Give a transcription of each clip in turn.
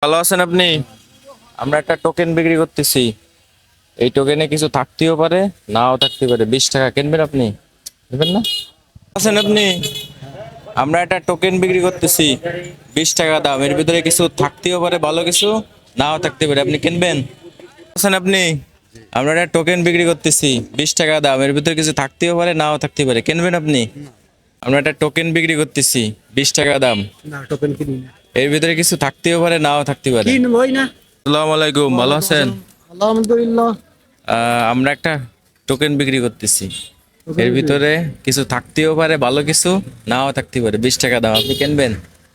ভালো আছেন আপনি? আমরা একটা টোকেন বিক্রি করতেছি। এই টোকেনে কিছু থাকতেও পারে, নাও থাকতে পারে। 20 টাকা কিনবেন আপনি? নেবেন না? আছেন আপনি? আমরা একটা টোকেন বিক্রি করতেছি, 20 টাকা দাম। এর ভিতরে কিছু থাকতেও পারে, ভালো কিছু নাও থাকতে পারে। আপনি কিনবেন? আছেন আপনি? আমরা একটা টোকেন বিক্রি করতেছি, 20 টাকা দাম। এর ভিতরে কিছু থাকতেও পারে, নাও থাকতে পারে। কিনবেন আপনি? আমরা একটা টোকেন বিক্রি করতেছি, 20 টাকা দাম। না টোকেন কিনি না। এর ভিতরে কিছু থাকতেও পারে, নাও থাকতে পারে। কিনবই না। আসসালামু আলাইকুম, ভালো আছেন? আলহামদুলিল্লাহ। আমরা একটা টোকেন বিক্রি করতেছি। এর ভিতরে কিছু থাকতেও পারে, ভালো কিছু নাও থাকতে পারে। 20 টাকা দাম। আপনি কিনবেন?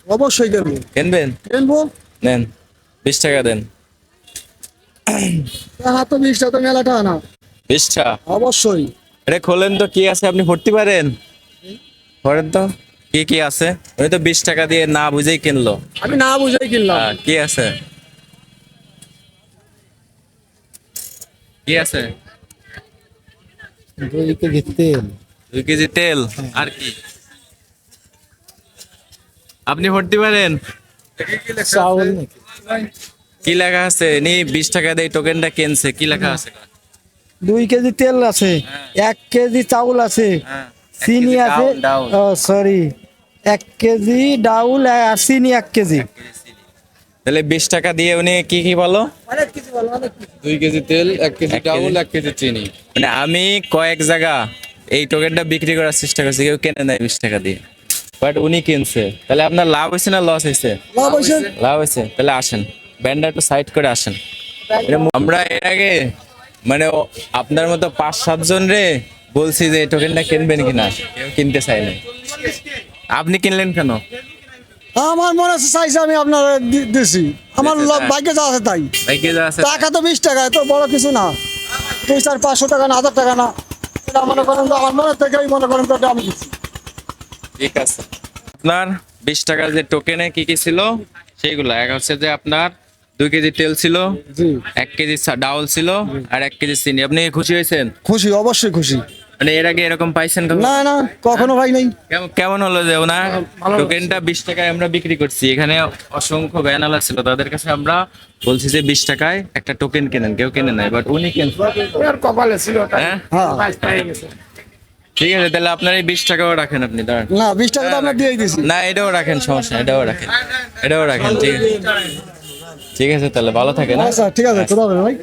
অবশ্যই কিনবো। কিনবেন? কিনবো। নেন, 20 টাকা দেন। হাত তো 20 টাকা মেলাটা না। 20টা? অবশ্যই। এটা খোলেন তো, কি আছে আপনি ভর্তি পারেন? করেন তো, কি কি আছে? উনি তো 20 টাকা দিয়ে না বুঝেই কিনলো। আমি না বুঝেই কিনলাম। কি আছে? কি আছে? 2 কেজি তেল। 2 কেজি তেল। আর কি? আপনি ভর্তি পারেন? চাউল নাকি? কি লেখা আছে? 20 টাকা দিয়ে টোকেনটা কিনছে, কি লেখা আছে? 2 কেজি তেল আছে, 1 কেজি চাউল আছে, হ্যাঁ, 1 চিনি কেজি আছে। ডাউল। সরি, 1 কেজি ডাউল আর চিনি 1 কেজি। তাহলে 20 টাকা দিয়ে উনি কি কি বলো? অনেক কিছু বলো, অনেক কিছু। 2 কেজি তেল, 1 কেজি 1 কেজি ডাউল, 1 কেজি চিনি। মানে আমি কয়েক জায়গা এই টোকেনটা বিক্রি করার চেষ্টা করছি, কেউ কেনে নাই 20 টাকা দিয়ে, বাট উনি কিনছে। তাহলে আপনার লাভ হয়েছে না লস হয়েছে? লাভ হয়েছে। লাভ হয়েছে। তাহলে আসেন, ব্যান্ডটা একটু সাইড করে আসেন। আমরা এর আগে মানে আপনার মতো 5-7 জন রে বলছি যে এই টোকেনটা কিনবেন কিনা, কেউ কিনতে চাই না। আপনি কিনলেন কেন? আমার মনে আছে চাইছে, আমি আপনার দিছি। আমার ভাগ্যে যা আছে তাই। ভাই কে যা আছে? টাকা তো 20 টাকা, এত বড় কিছু না। 200-500 টাকা না, 1000 টাকা না। এটা মনে করেন যে আমার মনে থেকেই মনে করেন তো এটা আমি দিচ্ছি। ঠিক আছে। আপনার 20 টাকার যে টোকেনে কি কি ছিল সেইগুলো এক হচ্ছে যে আপনার 2 কেজি তেল ছিল, জি। 1 কেজি ডাউল ছিল, আর 1 কেজি চিনি। আপনি খুশি হয়েছেন? খুশি, অবশ্যই খুশি। মানে এর আগে এরকম পাইছেন কখনো? না না, কখনো ভাই নাই। কেমন হলো যে ওনার টোকেনটা 20 টাকায় আমরা বিক্রি করছি? এখানে অসংখ্য ব্যানার ছিল, তাদের কাছে আমরা বলছি যে 20 টাকায় একটা টোকেন কেনেন, কেউ কেনে নাই, বাট উনি কিনছে। কপালে ছিল। হ্যাঁ, হ্যাঁ। ঠিক আছে। তাহলে আপনার এই 20 টাকাও রাখেন আপনি, দাঁড়ান। না, 20 টাকা তো আমরা দিয়েই দিছি। না, এটাও রাখেন, সমস্যা নেই, এটাও রাখেন, এটাও রাখেন। ঠিক আছে, ঠিক আছে। তাহলে ভালো থাকেন। আচ্ছা ঠিক আছে, খোদা হাফেজ ভাই।